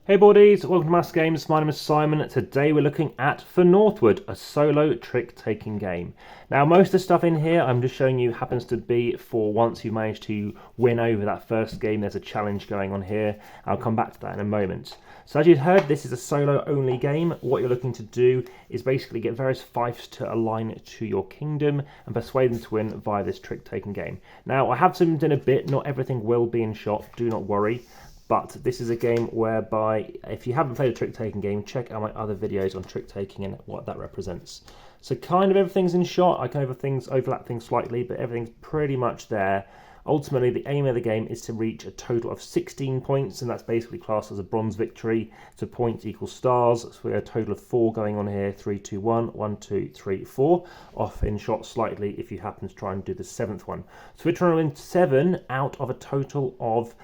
Hey boardies, welcome to AmassGames. My name is Simon. Today we're looking at For Northwood, a solo trick-taking game. Now most of the stuff in here I'm just showing you happens to be for once you manage to win over that first game. There's a challenge going on here. I'll come back to that in a moment. So as you've heard, this is a solo only game. What you're looking to do is basically get various fiefs to align to your kingdom and persuade them to win via this trick-taking game. Now I have zoomed in a bit, not everything will be in shot, do not worry. But this is a game whereby, if you haven't played a trick-taking game, check out my other videos on trick-taking and what that represents. So kind of everything's in shot. I can overlap things slightly, but everything's pretty much there. Ultimately, the aim of the game is to reach a total of 16 points, and that's basically classed as a bronze victory. So points equals stars. So we have a total of 4 going on here. 3, 2, 1, 1, 2, 3, 4. Off in shot slightly if you happen to try and do the 7th one. So we're trying to win 7 out of a total of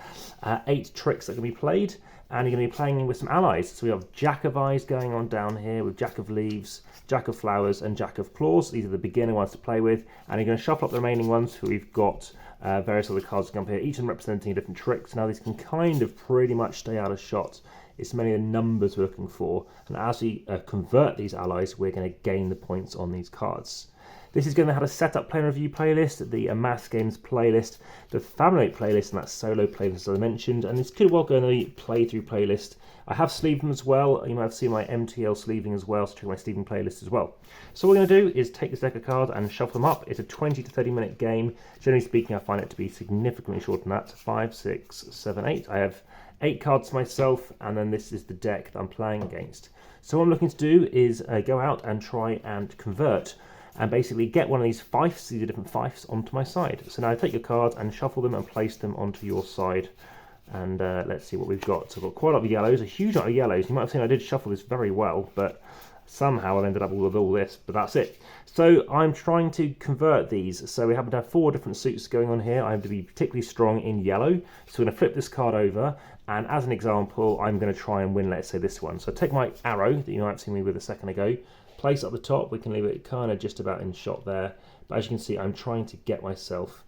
8 tricks that can be played. And you're going to be playing with some allies. So we have Jack of Eyes going on down here with Jack of Leaves, Jack of Flowers, and Jack of Claws. These are the beginner ones to play with. And you're going to shuffle up the remaining ones who we've got various other cards come up here, each of them representing a different trick. So now these can kind of pretty much stay out of shot. It's many of the numbers we're looking for. And as we convert these allies, we're going to gain the points on these cards. This is going to have a setup play and review playlist, the AmassGames playlist, the family playlist, and that solo playlist as I mentioned. And this could well go in the playthrough playlist. I have sleeved them as well. You might have seen my MTL sleeving as well, so check my sleeving playlist as well. So what we're going to do is take this deck of cards and shuffle them up. It's a 20 to 30 minute game. Generally speaking, I find it to be significantly shorter than that. 5, 6, 7, 8. I have 8 cards myself, and then this is the deck that I'm playing against. So what I'm looking to do is go out and try and convert and basically get one of these fiefs, these are different fiefs, onto my side. So now I take your cards and shuffle them and place them onto your side. And let's see what we've got. So I've got quite a lot of yellows, a huge amount of yellows. You might have seen I did shuffle this very well, but somehow I've ended up with all this, but that's it. So I'm trying to convert these. So we happen to have 4 different suits going on here. I have to be particularly strong in yellow. So I'm going to flip this card over, and as an example, I'm going to try and win, let's say, this one. So I take my arrow that you might have seen me with a second ago, place it up the top. We can leave it kind of just about in shot there. But as you can see, I'm trying to get myself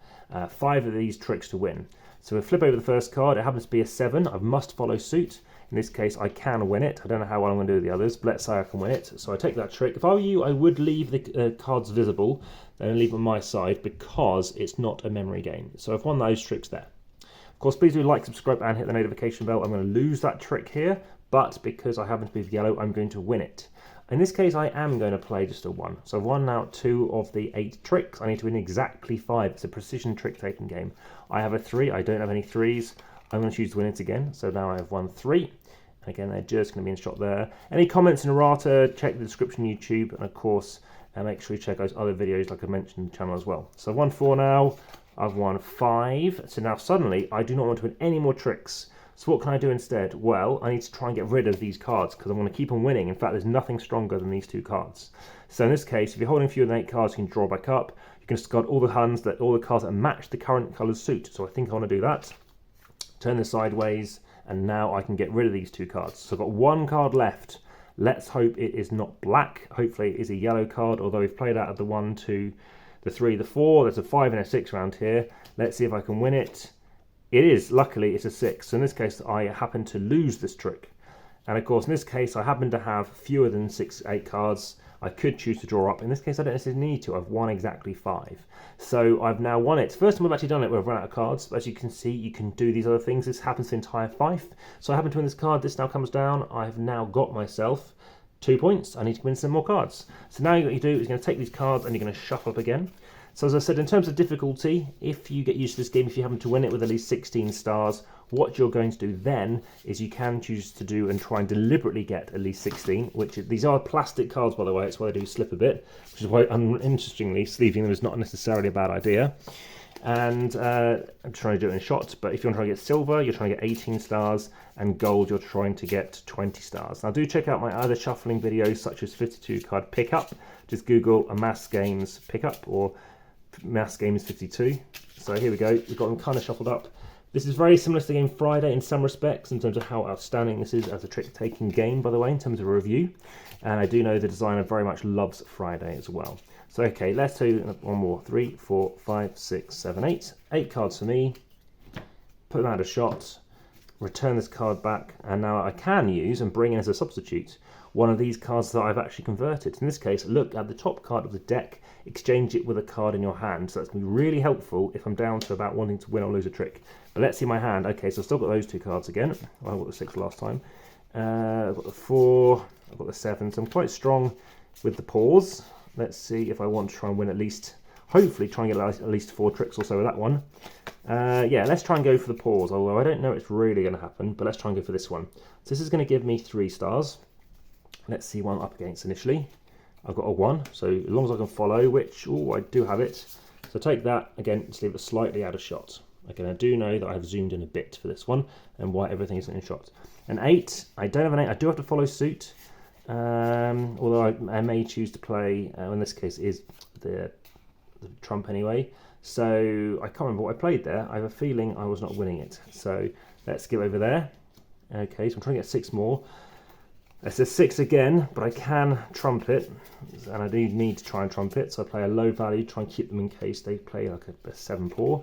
5 of these tricks to win. So we flip over the first card. It happens to be a 7. I must follow suit. In this case, I can win it. I don't know how well I'm going to do with the others, but let's say I can win it. So I take that trick. If I were you, I would leave the cards visible and leave them on my side because it's not a memory game. So I've won those tricks there. Of course, please do like, subscribe, and hit the notification bell. I'm going to lose that trick here, but because I happen to be with yellow, I'm going to win it. In this case, I am going to play just a 1. So I've won now 2 of the 8 tricks. I need to win exactly 5. It's a precision trick-taking game. I have a 3. I don't have any 3s. I'm going to choose to win it again. So now I have 1, 3. And again, they're just going to be in shot there. Any comments in errata, check the description on YouTube. And of course, make sure you check those other videos like I mentioned in the channel as well. So I've won 4 now. I've won 5. So now suddenly, I do not want to win any more tricks. So what can I do instead? Well, I need to try and get rid of these cards because I want to keep on winning. In fact, there's nothing stronger than these 2 cards. So in this case, if you're holding fewer than 8 cards, you can draw back up. You can discard all the cards that match the current colored suit. So I think I want to do that. Turn this sideways, and now I can get rid of these 2 cards. So I've got 1 card left. Let's hope it is not black. Hopefully it is a yellow card, although we've played out of the 1, 2, the 3, the 4. There's a 5 and a 6 around here. Let's see if I can win it. It is, luckily, it's a 6. So in this case, I happen to lose this trick. And of course, in this case, I happen to have fewer than 8 cards. I could choose to draw up. In this case, I don't necessarily need to. I've won exactly 5. So I've now won it. First time I've actually done it, we've run out of cards. As you can see, you can do these other things. This happens to the entire fief. So I happen to win this card. This now comes down. I've now got myself 2 points. I need to win some more cards. So now what you do is you're going to take these cards and you're going to shuffle up again. So as I said, in terms of difficulty, if you get used to this game, if you happen to win it with at least 16 stars, what you're going to do then is you can choose to do and try and deliberately get at least 16, these are plastic cards, by the way. It's why they do slip a bit, which is why, interestingly, sleeving them is not necessarily a bad idea. And I'm trying to do it in shots, but if you want to try to get silver, you're trying to get 18 stars, and gold, you're trying to get 20 stars. Now do check out my other shuffling videos, such as 52 card pickup. Just Google AmassGames pickup or AmassGames 52. So here we go, we've got them kind of shuffled up. This is very similar to the game Friday in some respects, in terms of how outstanding this is as a trick-taking game, by the way, in terms of a review. And I do know the designer very much loves Friday as well. So okay, let's do one more. 3, 4, 5, 6, 7, 8. 8 cards for me. Put them out of shot. return this card back, and now I can use and bring in as a substitute one of these cards that I've actually converted. In this case, look at the top card of the deck, exchange it with a card in your hand. So that's going to be really helpful if I'm down to about wanting to win or lose a trick. But let's see my hand. Okay, so I've still got those 2 cards again. Well, I got the 6 last time. I've got the 4, I've got the 7, so I'm quite strong with the paws. Let's see if I want to try and win at least, hopefully try and get at least 4 tricks or so with that one. Yeah, let's try and go for the paws, although I don't know it's really going to happen, but let's try and go for this one. So this is going to give me 3 stars. Let's see what I'm up against initially. I've got a 1, so as long as I can follow, which, oh, I do have it. So take that, again, just leave it slightly out of shot. Again, I do know that I've zoomed in a bit for this one, and why everything isn't in shot. An 8, I don't have an 8, I do have to follow suit. Although I may choose to play, in this case is the trump anyway. So I can't remember what I played there. I have a feeling I was not winning it. So let's get over there. Okay, so I'm trying to get 6 more. It's a 6 again, but I can trump it, and I do need to try and trump it. So I play a low value, try and keep them in case they play like a 7 paw.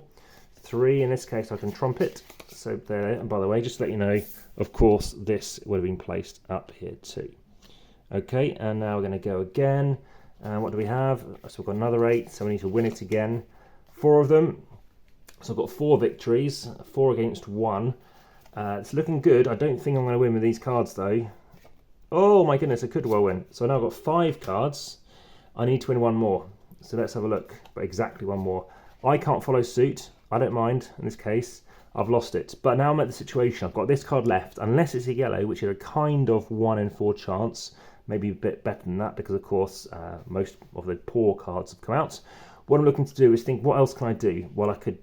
3, in this case I can trump it. So there, and by the way, just to let you know, of course, this would have been placed up here too. Okay, and now we're going to go again. And what do we have? So we've got another 8, so we need to win it again. 4 of them. So I've got 4 victories, 4 against 1. It's looking good. I don't think I'm going to win with these cards though. Oh my goodness, I could well win. So now I've got 5 cards. I need to win 1 more. So let's have a look, but exactly 1 more. I can't follow suit. I don't mind in this case. I've lost it. But now I'm at the situation. I've got this card left, unless it's a yellow, which is a kind of 1 in 4 chance. Maybe a bit better than that because, of course, most of the poor cards have come out. What I'm looking to do is think, what else can I do? Well, I could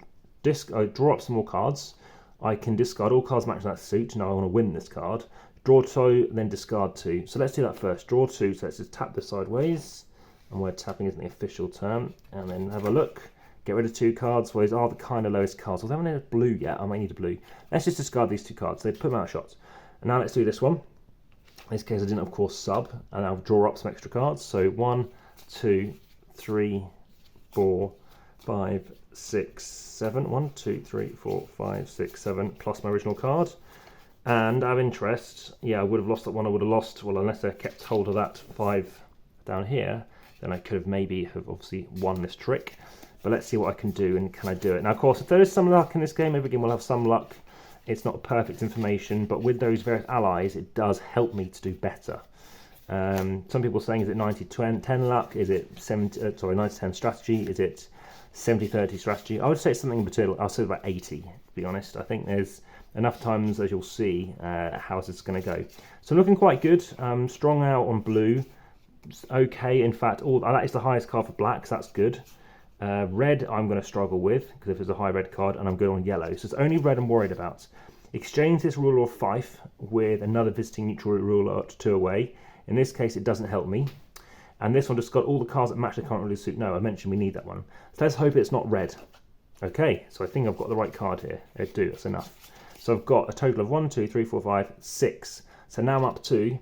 draw up some more cards. I can discard all cards matching that suit. Now I want to win this card. Draw 2, then discard 2. So let's do that first. Draw 2, so let's just tap this sideways. And where tapping isn't the official term. And then have a look. Get rid of 2 cards. Well, these are the kind of lowest cards. Although I haven't had a blue yet. I might need a blue. Let's just discard these 2 cards. They put them out of shot. And now let's do this one. In this case, I didn't, of course, sub. And I'll draw up some extra cards. So 1, 2, 3, 4, 5, 6, 7. 1, 2, 3, 4, 5, 6, 7. Plus my original card. And out of interest, yeah, I would have lost that one. I would have lost, well, unless I kept hold of that 5 down here, then I could have maybe obviously won this trick. But let's see what I can do, and can I do it? Now, of course, if there is some luck in this game, every game will have some luck. It's not perfect information, but with those various allies, it does help me to do better. Some people are saying, is it 90-10 luck? Is it 90-10 strategy? Is it 70-30 strategy? I would say it's something in between. I'll say about 80, to be honest. I think there's enough times, as you'll see, how this is going to go. So looking quite good. Strong out on blue. Okay, in fact, that is the highest card for black, so that's good. Red I'm going to struggle with, because if there's a high red card, and I'm good on yellow. So it's only red I'm worried about. Exchange this ruler of Fife with another visiting neutral ruler to 2 away. In this case, it doesn't help me. And this one just got all the cards that match the current ruler suit. No, I mentioned we need that one. So let's hope it's not red. Okay, so I think I've got the right card here. I do, that's enough. So I've got a total of 1, 2, 3, 4, 5, 6. So now I'm up to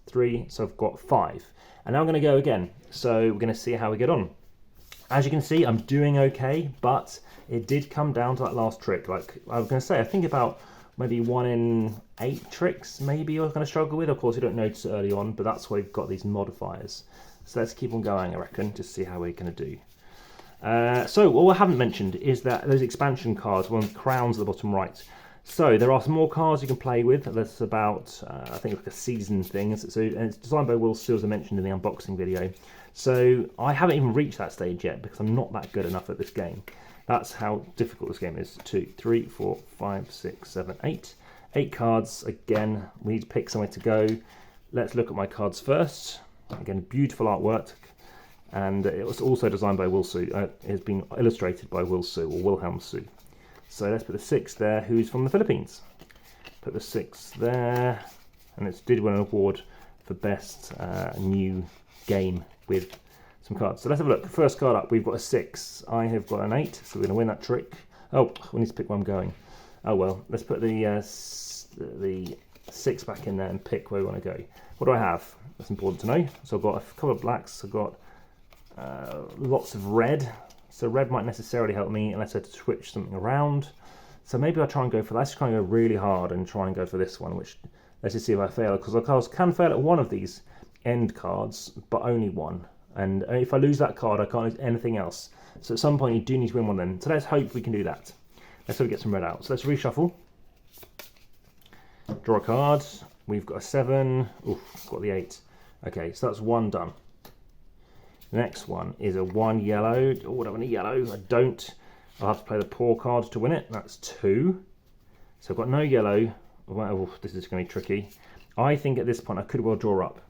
3, so I've got 5. And now I'm going to go again. So we're going to see how we get on. As you can see, I'm doing okay, but it did come down to that last trick. Like I was going to say, I think about maybe 1 in 8 tricks maybe you're going to struggle with. Of course, you don't notice it early on, but that's why we've got these modifiers. So let's keep on going, I reckon, just see how we're going to do. So what I haven't mentioned is that those expansion cards, one of the crowns at the bottom right. So there are some more cards you can play with. That's about, I think, like a season thing. So, and it's designed by Will Steele, as I mentioned in the unboxing video. So I haven't even reached that stage yet because I'm not that good enough at this game. That's how difficult this game is. 2, 3, 4, 5, 6, 7, 8. 8 cards. Again, we need to pick somewhere to go. Let's look at my cards first. Again, beautiful artwork. And it was also designed by Will Steele. It has been illustrated by Will Steele, or Wilhelm Steele. So let's put the 6 there, who's from the Philippines. Put the 6 there, and it did win an award for best new game with some cards. So let's have a look. First card up, we've got a 6. I have got an 8, so we're going to win that trick. Oh, we need to pick where I'm going. Oh well, let's put the 6 back in there and pick where we want to go. What do I have? That's important to know. So I've got a couple of blacks, I've got lots of red. So red might necessarily help me unless I switch something around. So maybe I'll try and go for that. Let's try and go really hard and try and go for this one, which let's just see if I fail, because I can fail at one of these end cards, but only one. And if I lose that card, I can't lose anything else. So at some point you do need to win one then. So let's hope we can do that. Let's hope we get some red out. So let's reshuffle. Draw a card. We've got a 7. Oof, got the 8. Okay, so that's 1 done. The next one is a 1 yellow. Oh, I don't want a yellow. I don't. I'll have to play the poor card to win it. That's 2. So I've got no yellow. Oh, this is going to be tricky. I think at this point I could well draw up.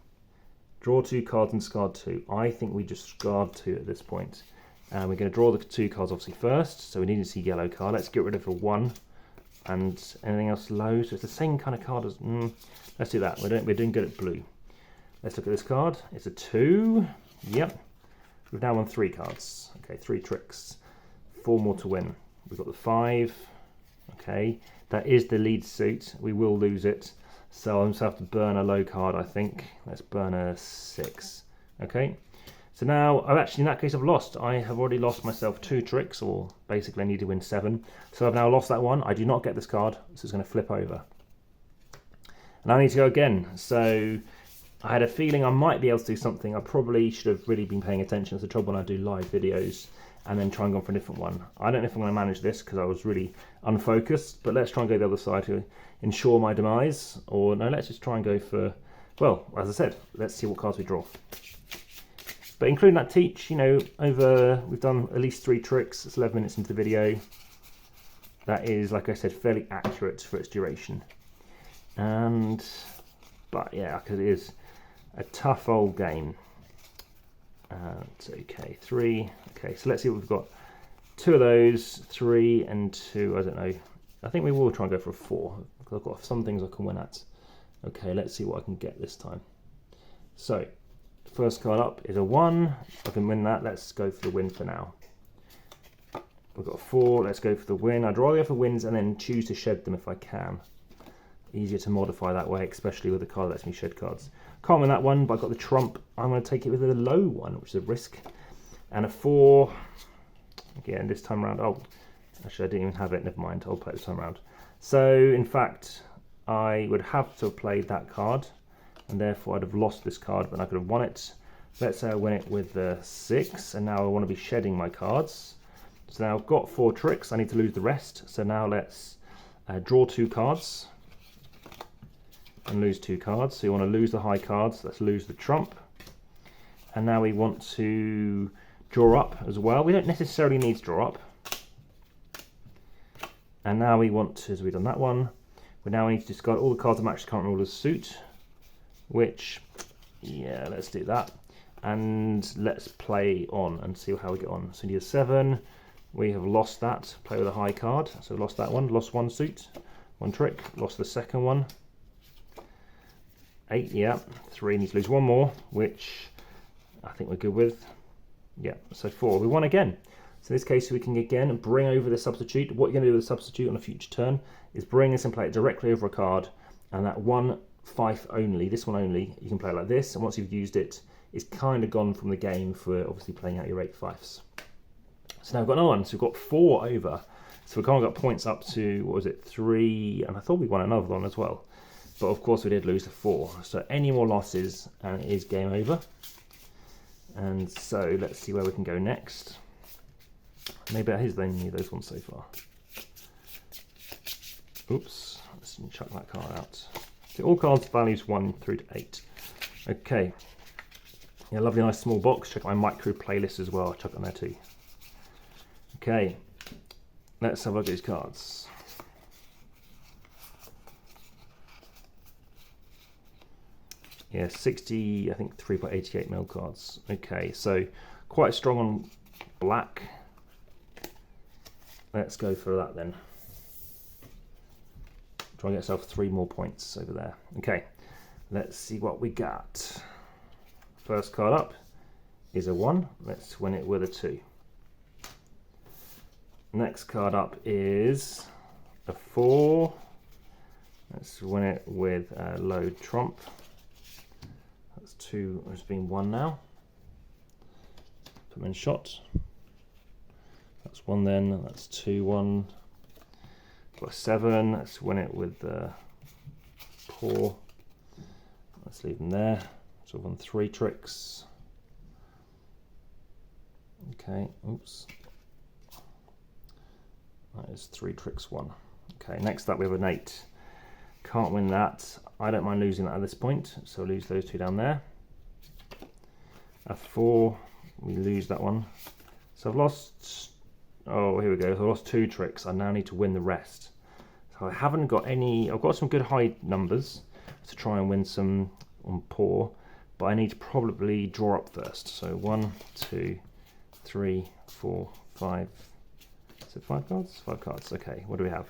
Draw 2 cards and discard 2. I think we just discard 2 at this point. And we're going to draw the 2 cards obviously first. So we need to see yellow card. Let's get rid of a 1 and anything else low. So it's the same kind of card as... let's do that. We're doing good at blue. Let's look at this card. It's a 2. Yep. We've now won 3 cards. Okay, 3 tricks. 4 more to win. We've got the 5. Okay. That is the lead suit. We will lose it. So I'm just have to burn a low card, I think. Let's burn a 6. Okay. So now, in that case, I've lost. I have already lost myself 2 tricks, or basically I need to win 7. So I've now lost that one. I do not get this card, so it's going to flip over. And I need to go again. So I had a feeling I might be able to do something. I probably should have really been paying attention. It's the trouble when I do live videos and then try and go for a different one. I don't know if I'm going to manage this because I was really unfocused, but let's try and go the other side to ensure my demise. Or no, let's just try and go for, well, as I said, let's see what cards we draw. But including that teach, you know, we've done at least 3 tricks. It's 11 minutes into the video. That is, like I said, fairly accurate for its duration. But yeah, because it is a tough old game. Okay, 3. Okay, so let's see what we've got. 2 of those, 3 and 2. I don't know. I think we will try and go for a 4 because I've got some things I can win at. Okay, let's see what I can get this time. So, first card up is a 1. If I can win that, let's go for the win for now. We've got a 4. Let's go for the win. I'd rather go for wins and then choose to shed them if I can. Easier to modify that way, especially with a card that lets me shed cards. Can't win that one, but I've got the trump. I'm going to take it with a low one, which is a risk. And a 4. Again, this time around. Oh, actually, I didn't even have it. Never mind. I'll play it this time around. So, in fact, I would have to have played that card, and therefore I'd have lost this card, but I could have won it. Let's say I win it with the 6, and now I want to be shedding my cards. So now I've got 4 tricks. I need to lose the rest. So now let's draw 2 cards. And lose 2 cards. So you want to lose the high cards. Let's lose the trump. And now we want to draw up as well. We don't necessarily need to draw up. And now we want to, so we've done that one. We now need to discard all the cards that match the current ruler's suit. Which, yeah, let's do that. And let's play on and see how we get on. So we need a 7. We have lost that. Play with a high card. So we lost that one. Lost 1 suit. 1 trick. Lost the second one. 8, yeah. 3, need to lose 1 more, which I think we're good with. Yeah, so 4. We won again. So in this case, we can again bring over the substitute. What you're going to do with the substitute on a future turn is bring this and play it directly over a card, and that 1 fife only, this one only, you can play like this, and once you've used it, it's kind of gone from the game for obviously playing out your 8 fifes. So now we've got another one, so we've got 4 over. So we've kind of got points up to, what was it, 3, and I thought we won another one as well. But of course we did lose to 4. So any more losses and it is game over. And so let's see where we can go next. Maybe that is only those ones so far. Oops, let's chuck that card out. So all cards values 1 through to 8. Okay. Yeah, lovely nice small box. Check out my micro playlist as well. I'll chuck it on there too. Okay. Let's have a look at these cards. Yeah, 60, I think 3.88 mil cards. Okay, so quite strong on black. Let's go for that then. Try and get ourselves 3 more points over there. Okay, let's see what we got. First card up is a 1. Let's win it with a 2. Next card up is a 4. Let's win it with a low trump. That's 2, there's been 1 now. Put them in shot. That's 1 then, that's 2, 1. Got a 7. Let's win it with poor. Let's leave them there. So I've won 3 tricks. Okay, oops. That is 3 tricks, 1. Okay, next up we have an 8. Can't win that. I don't mind losing that at this point, so I'll lose those 2 down there. A 4, we lose that one. So I've lost, oh, here we go. So I lost 2 tricks. I now need to win the rest. So I haven't got any, I've got some good high numbers to try and win some on poor, but I need to probably draw up first. So 1, 2, 3, 4, 5. Is it 5 cards? 5 cards. Okay, what do we have?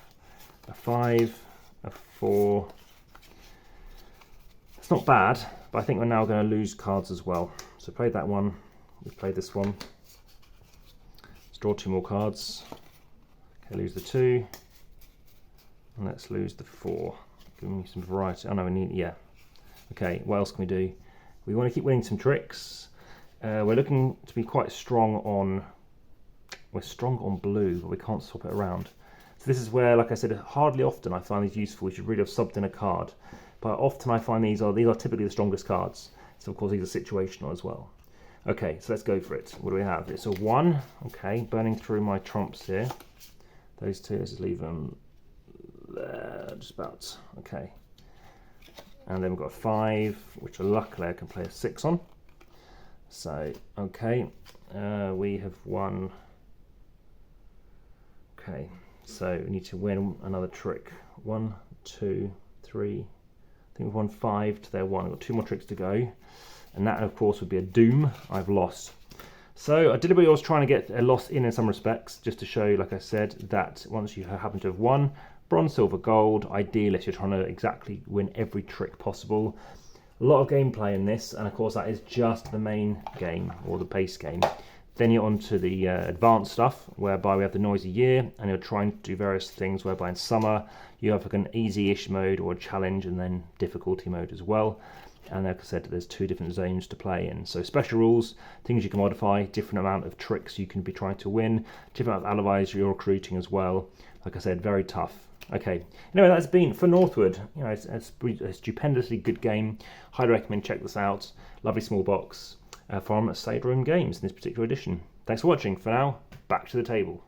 A 5, a 4. It's not bad, but I think we're now going to lose cards as well. So played that one. We've played this one. Let's draw 2 more cards. Okay, lose the 2. And let's lose the 4. Give me some variety. Oh no, we need, yeah. Okay, what else can we do? We want to keep winning some tricks. We're looking to be quite strong on, we're strong on blue, but we can't swap it around. So this is where, like I said, hardly often I find these useful. We should really have subbed in a card. But often I find these are typically the strongest cards. So of course these are situational as well. Okay, so let's go for it. What do we have? It's a 1. Okay, burning through my trumps here. Those 2, let's just leave them there, just about. Okay. And then we've got a 5, which luckily I can play a 6 on. So, okay, we have won. Okay, so we need to win another trick. 1, 2, 3. I think we've won 5 to their 1. I've got 2 more tricks to go. And that, of course, would be a doom. I've lost. So I deliberately was trying to get a loss in some respects, just to show, like I said, that once you happen to have won, bronze, silver, gold, ideally if you're trying to exactly win every trick possible. A lot of gameplay in this, and of course that is just the main game, or the base game. Then you're on to the advanced stuff, whereby we have the noisy year, and you're trying to do various things, whereby in summer you have like an easy-ish mode or a challenge, and then difficulty mode as well. And like I said, there's 2 different zones to play in. So special rules, things you can modify, different amount of tricks you can be trying to win, different amount of allies you're recruiting as well. Like I said, very tough. Okay, anyway, that's been for Northwood. You know, it's a stupendously good game. Highly recommend check this out. Lovely small box from Sade Room Games in this particular edition. Thanks for watching. For now, back to the table.